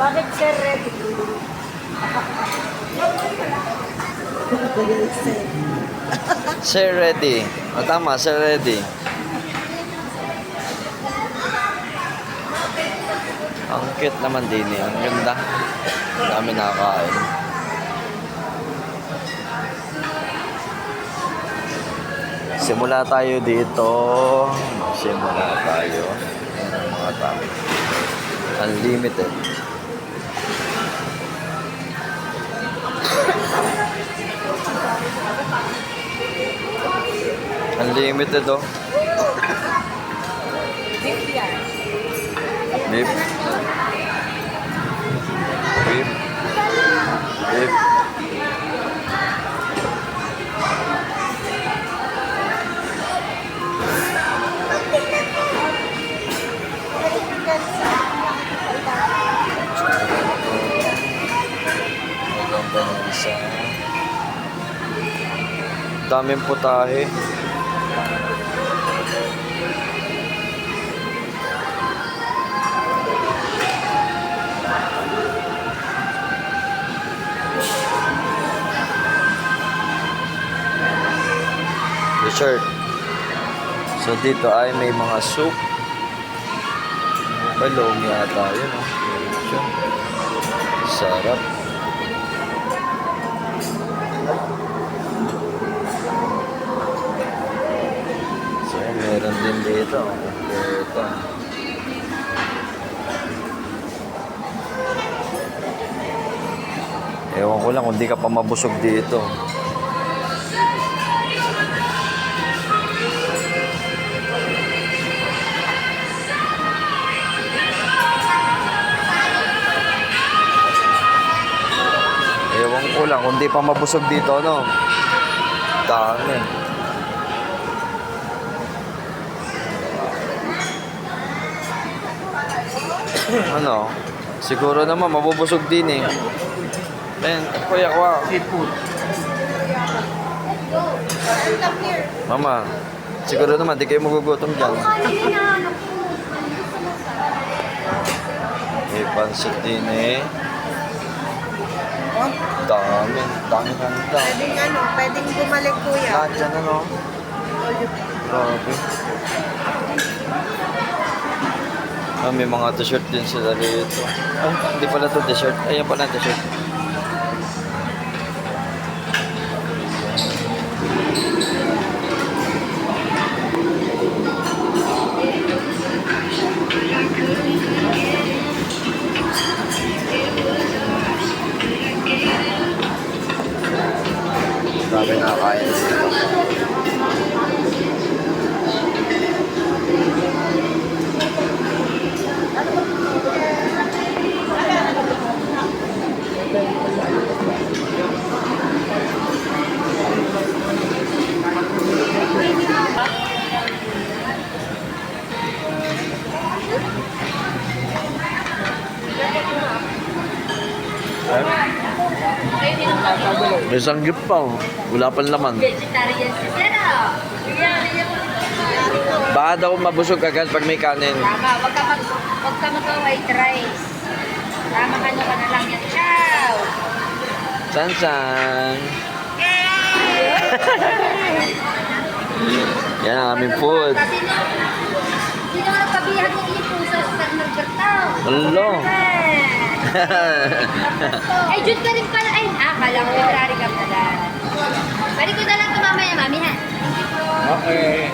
Bakit sir ready? Sir ready. O tama, sir ready. Ang cute naman din eh. Ang ganda. Ang dami nakakain. Simula tayo dito. Simula tayo. Yan ang mga tao. Unlimited. Unlimited oh. Beef yan. Beef. Beef. Beef. Daming putahe. Dessert. So dito ay may mga soup. Balong yata yun. Oh. Sarap. So meron din dito. Ito. Ewan ko lang kung di ka pa mabusog dito. Ewan ko lang kung di pa mabusog dito, no? Dami. Ano? Siguro naman mabubusog din eh. Men, kuya ko. Seafood. Mama, siguro naman di kayo magugutom dyan. May pansit din eh. Dami kanta. Pwedeng bumalik kuya. Lahat dyan ano? Grabe. Ah, may mga t-shirt din sila rito. Ay, hindi pala to t-shirt. Ayan pala t-shirt. Grabe nakakain dito. May sanggip pa oh. Wala pang laman. Vegetarian si sir ah. Baka daw mabusog agad pag may kanin. Tama, wag ka mag-white rice. Tama ka na lang yan. Ciao! San-san! Yan ang aming food. Sino ang nagpabihag ng iyong puso sa Norberto? Hello! Ay, Jud ka rin pala. Ay, akala ko February ka pala. Balik ko na lang ito mamaya, mami ha. Okay.